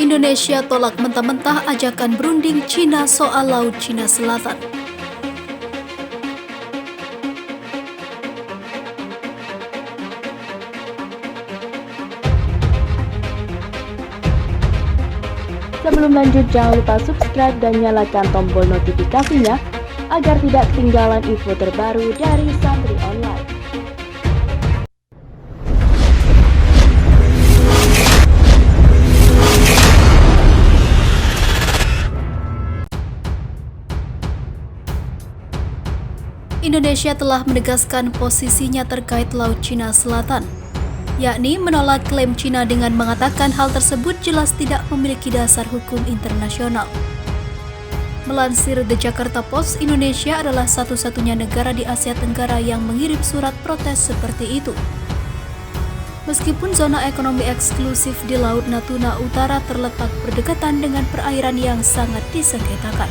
Indonesia tolak mentah-mentah ajakan berunding Cina soal Laut Cina Selatan. Sebelum lanjut, jangan lupa subscribe dan nyalakan tombol notifikasinya agar tidak ketinggalan info terbaru dari Santri Online. Indonesia telah menegaskan posisinya terkait Laut Cina Selatan, yakni menolak klaim Cina dengan mengatakan hal tersebut jelas tidak memiliki dasar hukum internasional. Melansir The Jakarta Post, Indonesia adalah satu-satunya negara di Asia Tenggara yang mengirim surat protes seperti itu. Meskipun zona ekonomi eksklusif di Laut Natuna Utara terletak berdekatan dengan perairan yang sangat disengketakan.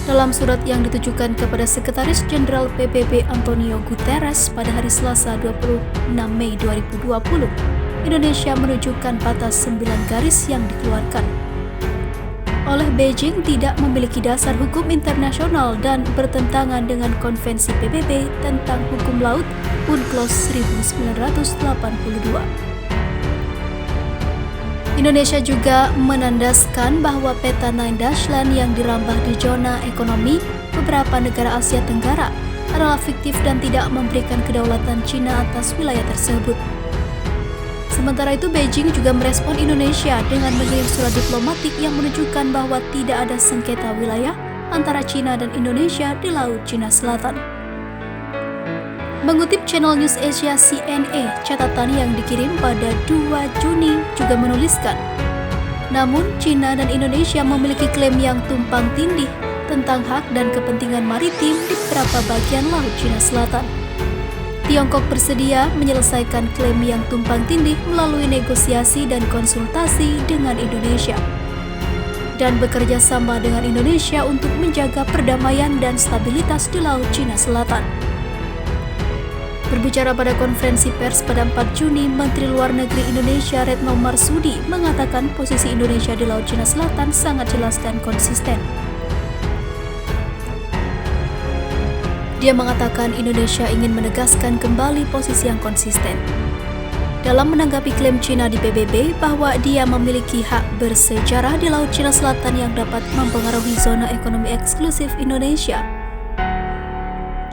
Dalam surat yang ditujukan kepada Sekretaris Jenderal PBB Antonio Guterres pada hari Selasa 26 Mei 2020, Indonesia menunjukkan batas 9 garis yang dikeluarkan oleh Beijing tidak memiliki dasar hukum internasional dan bertentangan dengan Konvensi PBB tentang Hukum Laut UNCLOS 1982. Indonesia juga menandaskan bahwa peta Nine Dash Line yang dirambah di zona ekonomi beberapa negara Asia Tenggara adalah fiktif dan tidak memberikan kedaulatan Cina atas wilayah tersebut. Sementara itu, Beijing juga merespon Indonesia dengan mengirim surat diplomatik yang menunjukkan bahwa tidak ada sengketa wilayah antara Cina dan Indonesia di Laut Cina Selatan. Mengutip channel News Asia CNA, catatan yang dikirim pada 2 Juni juga menuliskan, namun Cina dan Indonesia memiliki klaim yang tumpang tindih tentang hak dan kepentingan maritim di beberapa bagian Laut Cina Selatan. Tiongkok bersedia menyelesaikan klaim yang tumpang tindih melalui negosiasi dan konsultasi dengan Indonesia dan bekerja sama dengan Indonesia untuk menjaga perdamaian dan stabilitas di Laut Cina Selatan. Berbicara pada konferensi pers pada 4 Juni, Menteri Luar Negeri Indonesia Retno Marsudi mengatakan posisi Indonesia di Laut Cina Selatan sangat jelas dan konsisten. Dia mengatakan Indonesia ingin menegaskan kembali posisi yang konsisten. Dalam menanggapi klaim Cina di PBB bahwa dia memiliki hak bersejarah di Laut Cina Selatan yang dapat mempengaruhi zona ekonomi eksklusif Indonesia,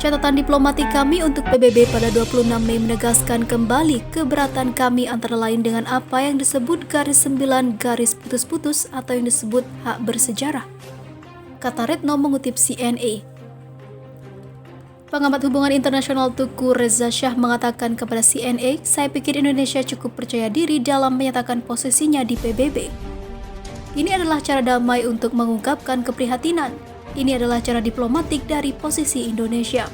catatan diplomatik kami untuk PBB pada 26 Mei menegaskan kembali keberatan kami antara lain dengan apa yang disebut garis 9 garis putus-putus atau yang disebut hak bersejarah, kata Retno mengutip CNA. Pengamat hubungan internasional Tuku Reza Shah mengatakan kepada CNA, saya pikir Indonesia cukup percaya diri dalam menyatakan posisinya di PBB. Ini adalah cara damai untuk mengungkapkan keprihatinan. Ini adalah cara diplomatik dari posisi Indonesia.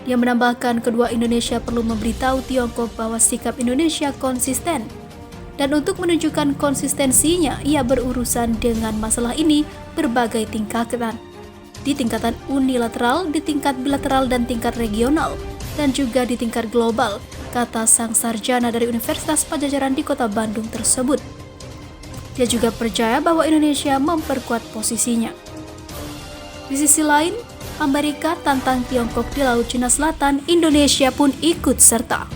Dia menambahkan kedua Indonesia perlu memberitahu Tiongkok bahwa sikap Indonesia konsisten. Dan untuk menunjukkan konsistensinya, ia berurusan dengan masalah ini berbagai tingkatan. Di tingkatan unilateral, di tingkat bilateral dan tingkat regional, dan juga di tingkat global, kata sang sarjana dari Universitas Padjadjaran di Kota Bandung tersebut. Dia juga percaya bahwa Indonesia memperkuat posisinya. Di sisi lain, Amerika tantang Tiongkok di Laut Cina Selatan, Indonesia pun ikut serta.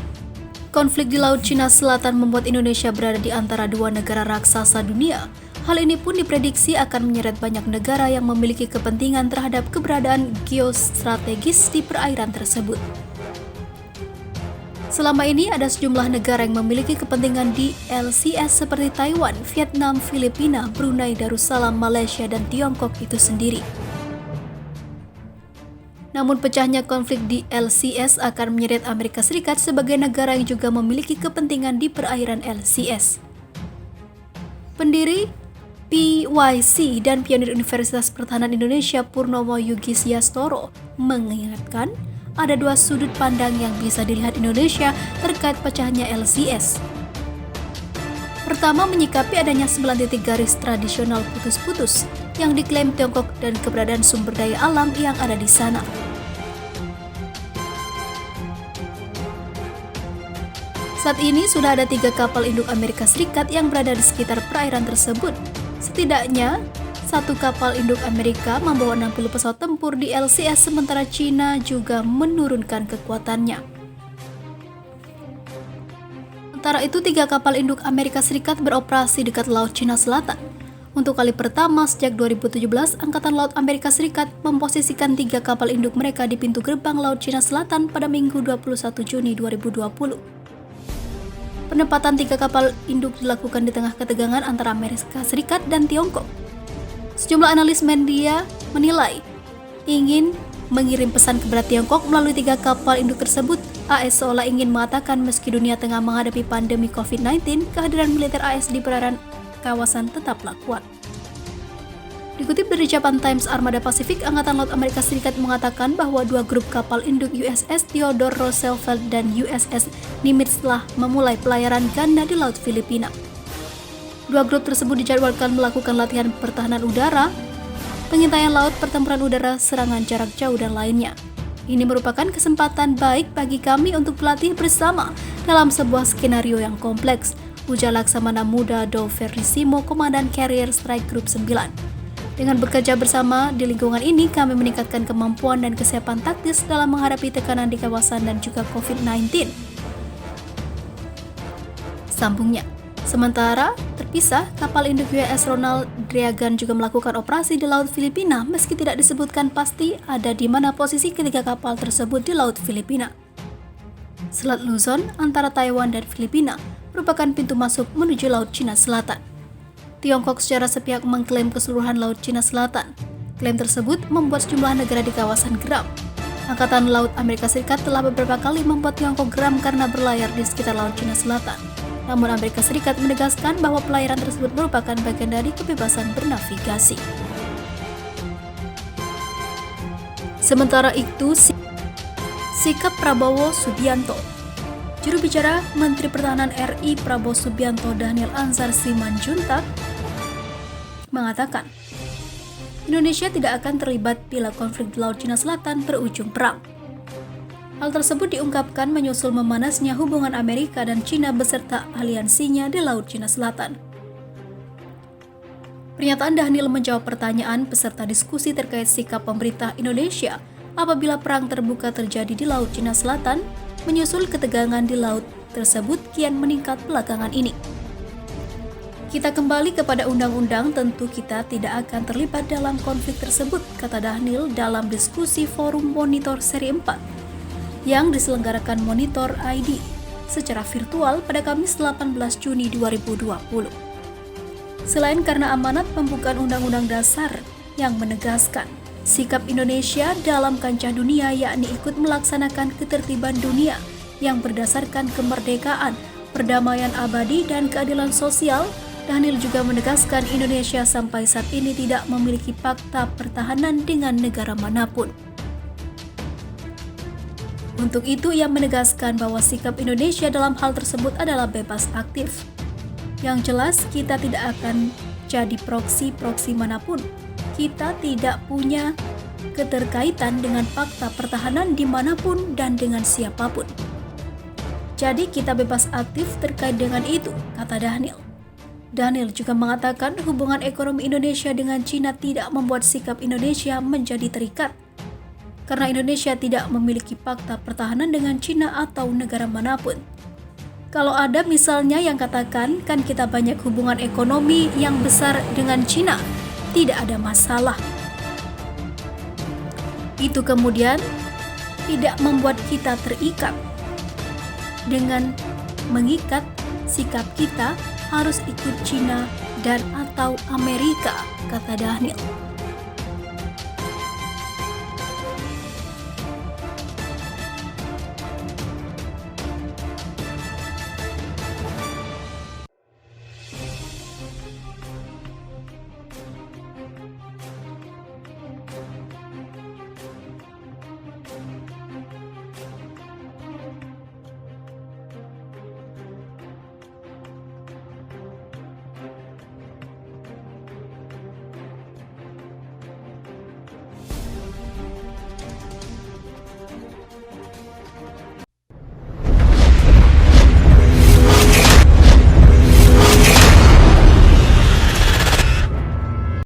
Konflik di Laut Cina Selatan membuat Indonesia berada di antara dua negara raksasa dunia. Hal ini pun diprediksi akan menyeret banyak negara yang memiliki kepentingan terhadap keberadaan geostrategis di perairan tersebut. Selama ini ada sejumlah negara yang memiliki kepentingan di LCS seperti Taiwan, Vietnam, Filipina, Brunei Darussalam, Malaysia, dan Tiongkok itu sendiri. Namun pecahnya konflik di LCS akan menyeret Amerika Serikat sebagai negara yang juga memiliki kepentingan di perairan LCS. Pendiri PYC dan pionir Universitas Pertahanan Indonesia Purnomo Yudhistoro mengingatkan ada dua sudut pandang yang bisa dilihat Indonesia terkait pecahnya LCS. Pertama, menyikapi adanya 9 titik garis tradisional putus-putus yang diklaim Tiongkok dan keberadaan sumber daya alam yang ada di sana. Saat ini sudah ada 3 kapal induk Amerika Serikat yang berada di sekitar perairan tersebut. Setidaknya, 1 kapal induk Amerika membawa 60 pesawat tempur di LCS, sementara China juga menurunkan kekuatannya. Sementara itu, 3 kapal induk Amerika Serikat beroperasi dekat Laut Cina Selatan. Untuk kali pertama sejak 2017, Angkatan Laut Amerika Serikat memposisikan 3 kapal induk mereka di pintu gerbang Laut Cina Selatan pada Minggu 21 Juni 2020. Penempatan 3 kapal induk dilakukan di tengah ketegangan antara Amerika Serikat dan Tiongkok. Sejumlah analis media menilai ingin mengirim pesan kepada Tiongkok melalui 3 kapal induk tersebut. AS seolah ingin mengatakan meski dunia tengah menghadapi pandemi COVID-19, kehadiran militer AS di perairan kawasan tetaplah kuat. Dikutip dari Japan Times, Armada Pasifik Angkatan Laut Amerika Serikat mengatakan bahwa 2 grup kapal induk USS Theodore Roosevelt dan USS Nimitz telah memulai pelayaran ganda di Laut Filipina. 2 grup tersebut dijadwalkan melakukan latihan pertahanan udara, pengintaian laut, pertempuran udara, serangan jarak jauh, dan lainnya. Ini merupakan kesempatan baik bagi kami untuk berlatih bersama dalam sebuah skenario yang kompleks, ujar Laksamana Muda Do Verissimo, Komandan Carrier Strike Group 9. Dengan bekerja bersama di lingkungan ini, kami meningkatkan kemampuan dan kesiapan taktis dalam menghadapi tekanan di kawasan dan juga COVID-19. Sambungnya. Sementara terpisah, kapal induk USS Ronald Reagan juga melakukan operasi di Laut Filipina meski tidak disebutkan pasti ada di mana posisi ketiga kapal tersebut di Laut Filipina. Selat Luzon antara Taiwan dan Filipina merupakan pintu masuk menuju Laut Cina Selatan. Tiongkok secara sepihak mengklaim keseluruhan Laut Cina Selatan. Klaim tersebut membuat sejumlah negara di kawasan geram. Angkatan Laut Amerika Serikat telah beberapa kali membuat Tiongkok geram karena berlayar di sekitar Laut Cina Selatan. Namun Amerika Serikat menegaskan bahwa pelayaran tersebut merupakan bagian dari kebebasan bernavigasi. Sementara itu, sikap Prabowo Subianto. Juru bicara Menteri Pertahanan RI Prabowo Subianto Daniel Anzar Simanjuntak mengatakan, Indonesia tidak akan terlibat bila konflik di Laut Cina Selatan berujung perang. Hal tersebut diungkapkan menyusul memanasnya hubungan Amerika dan China beserta aliansinya di Laut Cina Selatan. Pernyataan Daniel menjawab pertanyaan peserta diskusi terkait sikap pemerintah Indonesia apabila perang terbuka terjadi di Laut Cina Selatan, menyusul ketegangan di laut tersebut kian meningkat belakangan ini. Kita kembali kepada undang-undang, tentu kita tidak akan terlibat dalam konflik tersebut, kata Daniel dalam diskusi Forum Monitor Seri 4 yang diselenggarakan Monitor ID secara virtual pada Kamis 18 Juni 2020. Selain karena amanat pembukaan Undang-Undang Dasar yang menegaskan sikap Indonesia dalam kancah dunia, yakni ikut melaksanakan ketertiban dunia yang berdasarkan kemerdekaan, perdamaian abadi, dan keadilan sosial, Daniel juga menegaskan Indonesia sampai saat ini tidak memiliki fakta pertahanan dengan negara manapun. Untuk itu, ia menegaskan bahwa sikap Indonesia dalam hal tersebut adalah bebas aktif. Yang jelas, kita tidak akan jadi proksi manapun. Kita tidak punya keterkaitan dengan fakta pertahanan dimanapun dan dengan siapapun. Jadi kita bebas aktif terkait dengan itu, kata Daniel. Daniel juga mengatakan hubungan ekonomi Indonesia dengan China tidak membuat sikap Indonesia menjadi terikat. Karena Indonesia tidak memiliki fakta pertahanan dengan China atau negara manapun. Kalau ada misalnya yang katakan, kan kita banyak hubungan ekonomi yang besar dengan China, tidak ada masalah. Itu kemudian tidak membuat kita terikat dengan mengikat sikap kita harus ikut China dan atau Amerika, kata Daniel.